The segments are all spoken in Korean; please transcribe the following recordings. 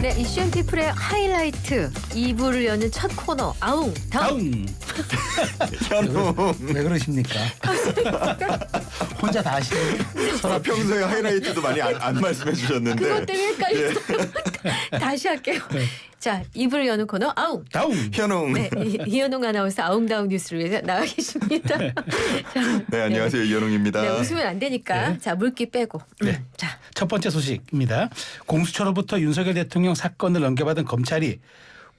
네, 이슈앤 피플의 하이라이트 2부를 여는 첫 코너 아웅 다웅. 현웅. 왜 그러십니까? 혼자 다 하시는. 평소에 하이라이트도 많이 안 말씀해 주셨는데. 그것 때문에 헷갈렸어요. 다시 할게요. 자, 2부를 여는 코너 아웅 다웅. 현웅. 네, 이현웅 아나운서 아웅다웅 뉴스를 위해서 나와 계십니다. 자, 네, 안녕하세요. 이현웅입니다. 네, 웃으면 안 되니까. 네. 자, 물기 빼고. 네. 자, 첫 번째 소식입니다. 공수처로부터 윤석열 대통령 사건을 넘겨받은 검찰이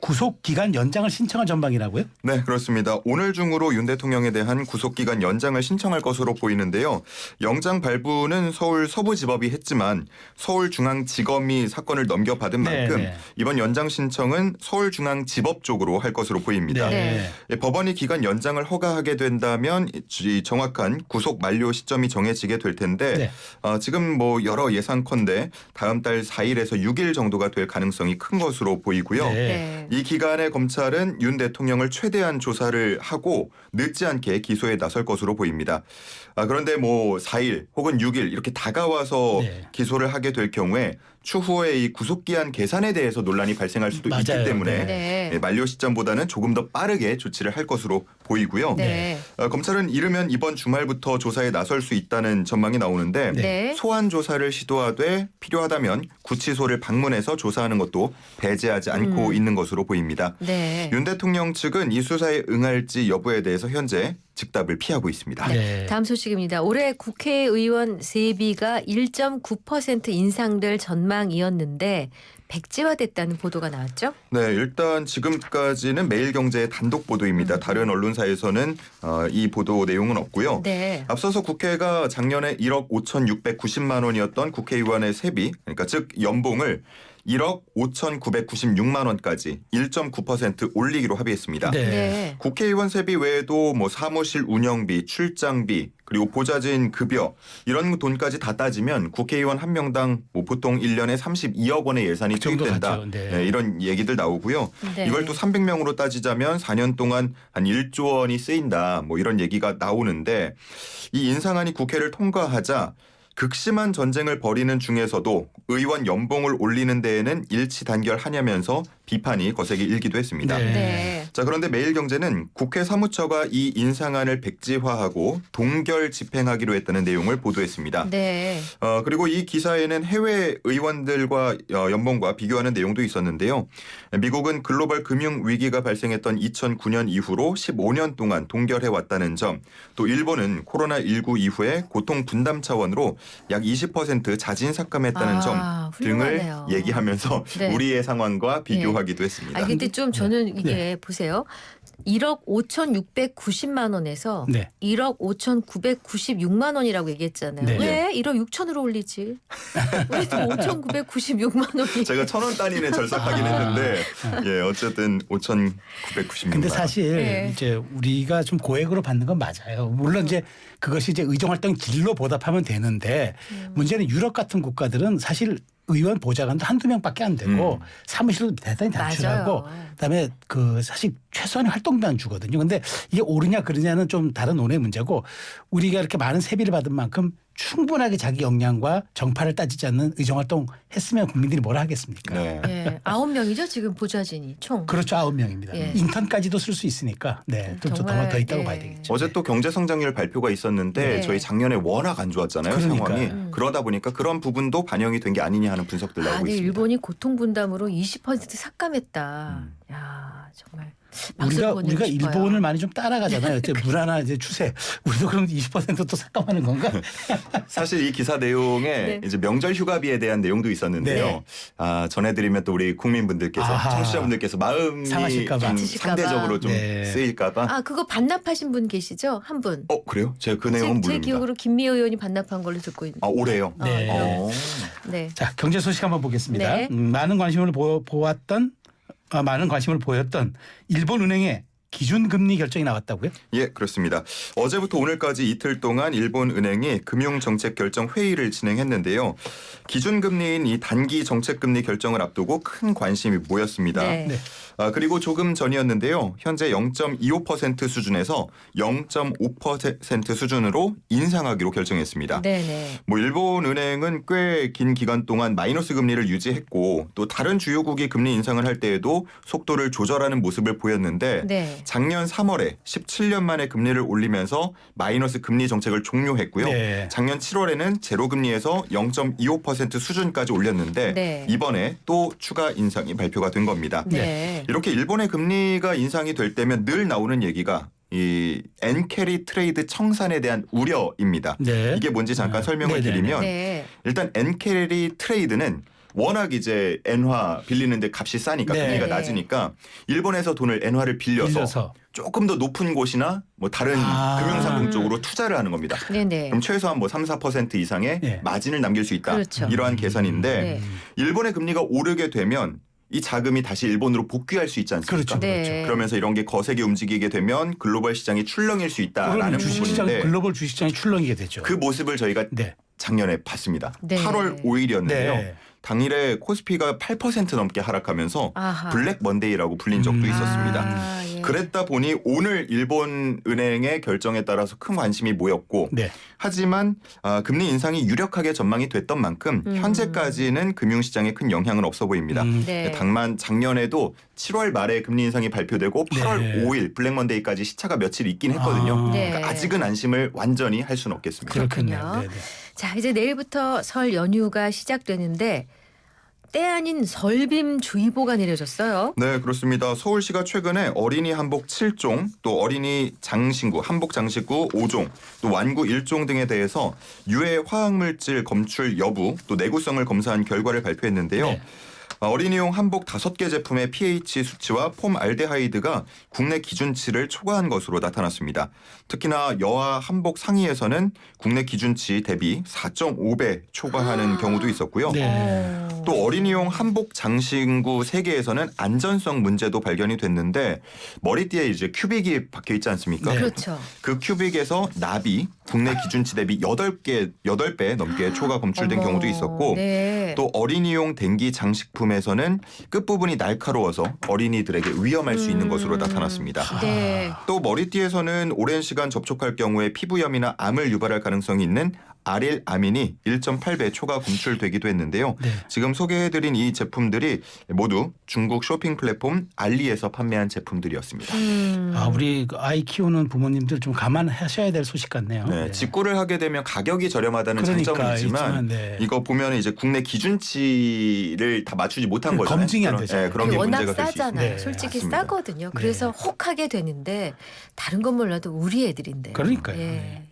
구속기간 연장을 신청할 전망이라고요? 네, 그렇습니다. 오늘 중으로 윤 대통령에 대한 구속기간 연장을 신청할 것으로 보이는데요. 영장 발부는 서울 서부지법이 했지만 서울중앙지검이 사건을 넘겨받은 만큼 네. 이번 연장 신청은 서울중앙지법 쪽으로 할 것으로 보입니다. 네. 법원이 기간 연장을 허가하게 된다면 이 정확한 구속 만료 시점이 정해지게 될 텐데 네. 지금 뭐 여러 예상컨대 다음 달 4일에서 6일 정도가 될 가능성이 큰 것으로 보이고요. 네. 이 기간에 검찰은 윤 대통령을 최대한 조사를 하고 늦지 않게 기소에 나설 것으로 보입니다. 그런데 뭐 4일 혹은 6일 이렇게 다가와서 네. 기소를 하게 될 경우에 추후에 이 구속기한 계산에 대해서 논란이 발생할 수도 있기 맞아요. 때문에 네. 만료 시점보다는 조금 더 빠르게 조치를 할 것으로 보이고요. 네. 검찰은 이르면 이번 주말부터 조사에 나설 수 있다는 전망이 나오는데 네. 소환 조사를 시도하되 필요하다면 구치소를 방문해서 조사하는 것도 배제하지 않고 있는 것으로 보입니다. 네. 윤 대통령 측은 이 수사에 응할지 여부에 대해서 현재 즉답을 피하고 있습니다. 네. 다음 소식입니다. 올해 국회의원 세비가 1.9% 인상될 전망이었는데 백지화됐다는 보도가 나왔죠? 네, 일단 지금까지는 매일경제의 단독 보도입니다. 다른 언론사에서는 이 보도 내용은 없고요. 네. 앞서서 국회가 작년에 1억 5,690만 원이었던 국회의원의 세비, 그러니까 즉 연봉을 1억 5,996만 원까지 1.9% 올리기로 합의했습니다. 네. 네. 국회의원 세비 외에도 뭐 사무실 운영비, 출장비, 그리고 보좌진 급여 이런 돈까지 다 따지면 국회의원 한 명당 뭐 보통 1년에 32억 원의 예산이 그 정도 투입된다. 같죠. 네. 네, 이런 얘기들 나오고요. 네. 이걸 또 300명으로 따지자면 4년 동안 한 1조 원이 쓰인다. 뭐 이런 얘기가 나오는데 이 인상안이 국회를 통과하자 극심한 전쟁을 벌이는 중에서도 의원 연봉을 올리는 데에는 일치단결하냐면서 비판이 거세게 일기도 했습니다. 네. 네. 자, 그런데 매일경제는 국회 사무처가 이 인상안을 백지화하고 동결 집행하기로 했다는 내용을 보도했습니다. 네. 그리고 이 기사에는 해외 의원들과 연봉과 비교하는 내용도 있었는데요. 미국은 글로벌 금융 위기가 발생했던 2009년 이후로 15년 동안 동결해 왔다는 점, 또 일본은 코로나19 이후에 고통 분담 차원으로 약 20% 자진 삭감했다는 점 훌륭하네요. 등을 얘기하면서 네. 우리의 상황과 비교하기도 했습니다. 근데 좀 저는 이게 네. 보세요. 1억 5,690만 원에서 네. 1억 5,996만 원이라고 얘기했잖아요. 네. 왜 1억 6천으로 올리지? 왜 또 5,996만 원이? 제가 1,000원 단위는 절삭하긴 했는데 예, 어쨌든 5,996만. 근데 사실 네. 이제 우리가 좀 고액으로 받는 건 맞아요. 물론 이제 그것이 이제 의정활동 질로 보답하면 되는데 문제는 유럽 같은 국가들은 사실 의원 보좌관도 한두 명밖에 안 되고 사무실도 대단히 단출하고 맞아요. 그다음에 그 사실 최소한의 활동비만 주거든요. 근데 이게 옳으냐 그러냐는 좀 다른 온의 문제고 우리가 이렇게 많은 세비를 받은 만큼 충분하게 자기 역량과 정파를 따지지 않는 의정활동 했으면 국민들이 뭐라 하겠습니까? 네. 예, 9명이죠 지금 보좌진이 총. 그렇죠. 9명입니다. 예. 인턴까지도 쓸 수 있으니까 네, 좀 정말, 더 있다고 예. 봐야 되겠죠. 어제 또 경제 성장률 발표가 있었는데 네. 저희 작년에 워낙 안 좋았잖아요. 그러니까요. 상황이. 그러다 보니까 그런 부분도 반영이 된 게 아니냐 하는 분석들 나오고 근데 있습니다. 일본이 고통 분담으로 20% 삭감했다. 야 정말. 박수를 우리가 보내고 싶어요. 일본을 많이 좀 따라가잖아요. 이제 문화나 이제 추세. 우리도 그럼 20%또 삭감하는 건가? 사실 이 기사 내용에 네. 이제 명절 휴가비에 대한 내용도 있었는데요. 네. 전해드리면 또 우리 국민분들께서 아하. 청취자분들께서 마음이 상하실까 봐. 좀 다치실까 상대적으로 좀 네. 쓰일까봐. 아 그거 반납하신 분 계시죠? 한 분. 그래요? 제가 그 내용은 제 모릅니다. 기억으로 김미호 의원이 반납한 걸로 듣고 있는. 올해요? 네. 네. 자, 경제 소식 한번 보겠습니다. 네. 많은 관심을 보였던 일본 은행의 기준금리 결정이 나왔다고요? 예, 그렇습니다. 어제부터 오늘까지 이틀 동안 일본 은행이 금융정책 결정 회의를 진행했는데요. 기준금리인 이 단기 정책금리 결정을 앞두고 큰 관심이 모였습니다. 네. 네. 그리고 조금 전이었는데요. 현재 0.25% 수준에서 0.5% 수준으로 인상하기로 결정했습니다. 네네. 뭐 일본 은행은 꽤 긴 기간 동안 마이너스 금리를 유지했고 또 다른 주요국이 금리 인상을 할 때에도 속도를 조절하는 모습을 보였는데 네. 작년 3월에 17년 만에 금리를 올리면서 마이너스 금리 정책을 종료했고요. 네. 작년 7월에는 제로 금리에서 0.25% 수준까지 올렸는데 네. 이번에 또 추가 인상이 발표가 된 겁니다. 네. 이렇게 일본의 금리가 인상이 될 때면 늘 나오는 얘기가 이 엔캐리 트레이드 청산에 대한 우려입니다. 네. 이게 뭔지 잠깐 설명을 네네네. 드리면 네. 일단 엔캐리 트레이드는 워낙 이제 엔화 빌리는데 값이 싸니까 네. 금리가 낮으니까 일본에서 돈을 엔화를 빌려서 조금 더 높은 곳이나 뭐 다른 금융상품 쪽으로 투자를 하는 겁니다. 네네. 그럼 최소한 뭐 3, 4% 이상의 네. 마진을 남길 수 있다. 그렇죠. 이러한 계산인데 네. 일본의 금리가 오르게 되면 이 자금이 다시 일본으로 복귀할 수 있지 않습니까? 그렇죠. 네. 그렇죠. 그러면서 이런 게 거세게 움직이게 되면 글로벌 시장이 출렁일 수 있다라는 그러면 주식시장 부분인데 글로벌 주식시장이 출렁이게 되죠. 그 모습을 저희가 네. 작년에 봤습니다. 네. 8월 5일이었는데요. 네. 당일에 코스피가 8% 넘게 하락하면서 아하. 블랙 먼데이라고 불린 적도 있었습니다. 아, 예. 그랬다 보니 오늘 일본 은행의 결정에 따라서 큰 관심이 모였고 네. 하지만 금리 인상이 유력하게 전망이 됐던 만큼 현재까지는 금융시장에 큰 영향은 없어 보입니다. 네. 다만 작년에도 7월 말에 금리 인상이 발표되고 8월 네. 5일 블랙 먼데이까지 시차가 며칠 있긴 했거든요. 네. 그러니까 아직은 안심을 완전히 할 수는 없겠습니다. 그렇군요. 그렇군요. 네, 네. 자, 이제 내일부터 설 연휴가 시작되는데 때 아닌 설빔주의보가 내려졌어요. 네, 그렇습니다. 서울시가 최근에 어린이 한복 7종, 또 어린이 장신구, 한복 장신구 5종, 또 완구 1종 등에 대해서 유해 화학물질 검출 여부, 또 내구성을 검사한 결과를 발표했는데요. 네. 어린이용 한복 5개 제품의 pH 수치와 폼알데하이드가 국내 기준치를 초과한 것으로 나타났습니다. 특히나 여아 한복 상의에서는 국내 기준치 대비 4.5배 초과하는 경우도 있었고요. 네. 또 어린이용 한복 장신구 3개에서는 안전성 문제도 발견이 됐는데 머리띠에 이제 큐빅이 박혀 있지 않습니까? 네. 그렇죠. 그 큐빅에서 납이 국내 기준치 대비 8배 넘게 초과 검출된 어머. 경우도 있었고 네. 또 어린이용 댕기 장식품에서는 끝부분이 날카로워서 어린이들에게 위험할 수 있는 것으로 나타났습니다. 네. 또 머리띠에서는 오랜 시간 접촉할 경우에 피부염이나 암을 유발할 가능성이 있는 아릴아민이 1.8배 초과 검출되기도 했는데요. 네. 지금 소개해드린 이 제품들이 모두 중국 쇼핑 플랫폼 알리에서 판매한 제품들이었습니다. 우리 아이 키우는 부모님들 좀 감안하셔야 될 소식 같네요. 네, 네. 직구를 하게 되면 가격이 저렴하다는 그러니까 장점은 있지만 네. 이거 보면 이제 국내 기준치를 다 맞추지 못한 거잖아요. 검증이 안 그런- 되잖아요. 네, 그런 게 워낙 문제가 될 수 있습니다. 싸잖아요. 네, 솔직히 맞습니다. 싸거든요. 그래서 혹하게 되는데 다른 건 몰라도 우리 애들인데. 그러니까요. 예. 네.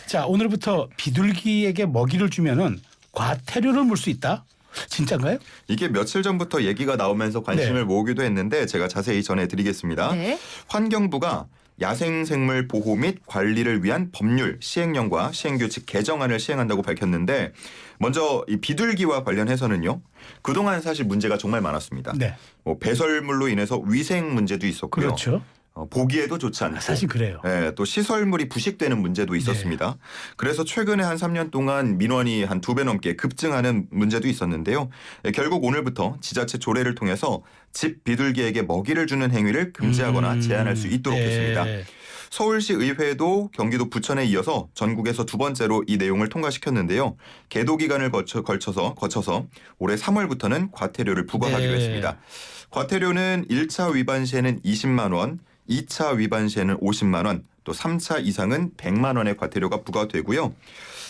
자, 오늘부터 비둘기에게 먹이를 주면은 과태료를 물 수 있다. 진짜인가요? 이게 며칠 전부터 얘기가 나오면서 관심을 모으기도 했는데 제가 자세히 전해드리겠습니다. 네. 환경부가 야생생물 보호 및 관리를 위한 법률 시행령과 시행규칙 개정안을 시행한다고 밝혔는데 먼저 이 비둘기와 관련해서는요. 그동안 사실 문제가 정말 많았습니다. 네. 뭐 배설물로 인해서 위생 문제도 있었고요. 그렇죠. 보기에도 좋지 않고 사실 그래요. 예, 또 시설물이 부식되는 문제도 있었습니다. 그래서 최근에 한 3년 동안 민원이 한 2배 넘게 급증하는 문제도 있었는데요. 결국 오늘부터 지자체 조례를 통해서 집 비둘기에게 먹이를 주는 행위를 금지하거나 제한할 수 있도록 네. 했습니다. 서울시 의회도 경기도 부천에 이어서 전국에서 두 번째로 이 내용을 통과시켰는데요. 계도 기간을 거쳐서 올해 3월부터는 과태료를 부과하기로 네. 했습니다. 과태료는 1차 위반 시에는 20만 원, 2차 위반 시에는 50만 원, 또 3차 이상은 100만 원의 과태료가 부과되고요.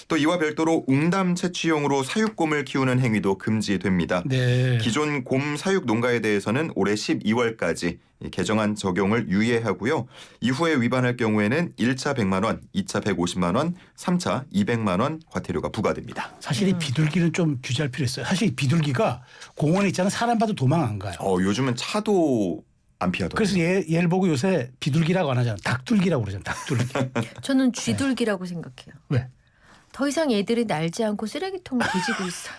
또 이와 별도로 웅담 채취용으로 사육곰을 키우는 행위도 금지됩니다. 네. 기존 곰 사육 농가에 대해서는 올해 12월까지 개정안 적용을 유예하고요. 이후에 위반할 경우에는 1차 100만 원, 2차 150만 원, 3차 200만 원 과태료가 부과됩니다. 사실 이 비둘기는 좀 규제할 필요 있어요. 사실 이 비둘기가 공원에 있잖아요. 사람 봐도 도망 안 가요. 요즘은 차도 안 피하더라고요. 그래서 얘를 보고 요새 비둘기라고 안 하잖아. 닭둘기라고 그러잖아. 닭둘기. 저는 쥐둘기라고 생각해요. 왜? 더 이상 애들이 날지 않고 쓰레기통을 뒤지고 있어요.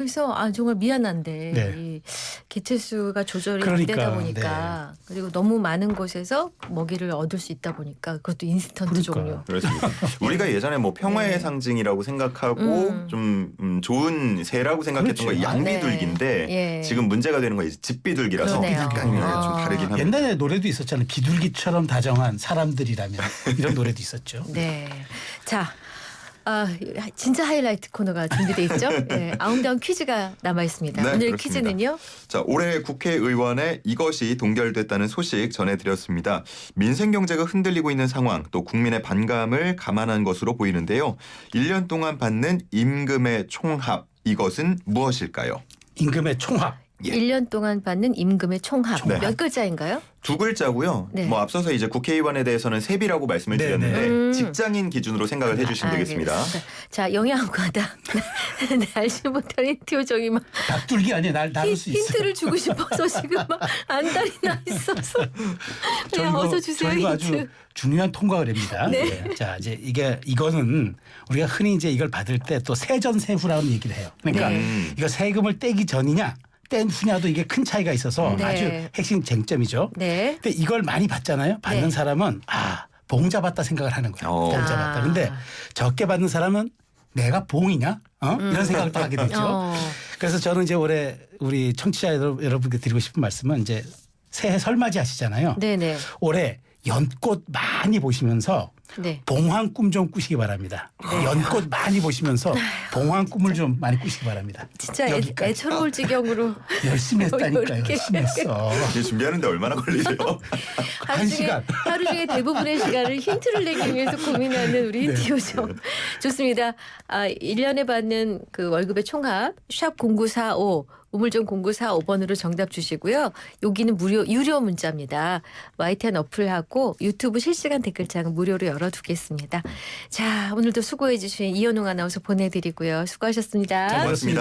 그래서 정말 미안한데 네. 이 개체수가 조절이 그러니까, 안 되다 보니까 그리고 너무 많은 곳에서 먹이를 얻을 수 있다 보니까 그것도 인스턴트 그러니까. 종류. 그렇습니다. 우리가 예전에 뭐 평화의 네. 상징이라고 생각하고 좀 좋은 새라고 생각했던 그렇죠. 거 양비둘기인데 예. 지금 문제가 되는 건 이제 집비둘기라서 그러네요. 약간 좀 다르긴 합니다. 옛날에 노래도 있었잖아요. 비둘기처럼 다정한 사람들이라면 이런 노래도 있었죠. 네. 자. 진짜 하이라이트 코너가 준비돼 있죠. 네, 아웅다운 퀴즈가 남아 있습니다. 네, 오늘 그렇습니다. 퀴즈는요. 자, 올해 국회의원의 이것이 동결됐다는 소식 전해드렸습니다. 민생 경제가 흔들리고 있는 상황 또 국민의 반감을 감안한 것으로 보이는데요. 1년 동안 받는 임금의 총합 이것은 무엇일까요? 임금의 총합. 예. 1년 동안 받는 임금의 총합. 네. 몇 글자인가요? 두 글자고요. 네. 뭐 앞서서 이제 국회의원에 대해서는 세비라고 말씀을 네, 드렸는데 네. 직장인 기준으로 생각을 해주시면 되겠습니다. 알겠습니다. 자, 영양과다. 네, 알지 못한 힌트 요정이 막 닭둘기 아니야. 날 나눌 수 있어. 힌트를 주고 싶어서 지금 막 안달이 나 있어서. 그냥 어서 주세요, 저희가 힌트. 아주 중요한 통과을입니다. 네. 자, 이제 이거는 우리가 흔히 이제 이걸 받을 때 또 세전세후라는 얘기를 해요. 그러니까 네. 이거 세금을 떼기 전이냐 뗀 후냐도 이게 큰 차이가 있어서 네. 아주 핵심 쟁점이죠. 네. 근데 이걸 많이 받잖아요. 받는 네. 사람은 봉자 받다 생각을 하는 거예요. 봉자 받다. 아. 근데 적게 받는 사람은 내가 봉이냐? 이런 생각을 또 하게 되죠. 그래서 저는 이제 올해 우리 청취자 여러분께 드리고 싶은 말씀은 이제 새해 설맞이 하시잖아요. 네네. 올해 연꽃 많이 보시면서 네. 봉황 꿈 좀 꾸시기 바랍니다. 연꽃 많이 보시면서 봉황 꿈을 좀 많이 꾸시기 바랍니다. 진짜 여기까지. 애처로울 지경으로 열심히 했다니까요. 이렇게. 열심히 했어. 이게 준비하는데 얼마나 걸리세요? 한 시간. 하루 중에 대부분의 시간을 힌트를 내기 위해서 고민하는 우리 네. 힌트 요정. 좋습니다. 1년에 받는 그 월급의 총합 샵 0945 우물정 0945번으로 정답 주시고요. 여기는 유료 문자입니다. YTN 어플하고 유튜브 실시간 댓글창은 무료로 열어두겠습니다. 자, 오늘도 수고해 주신 이현웅 아나운서 보내드리고요. 수고하셨습니다. 고맙습니다.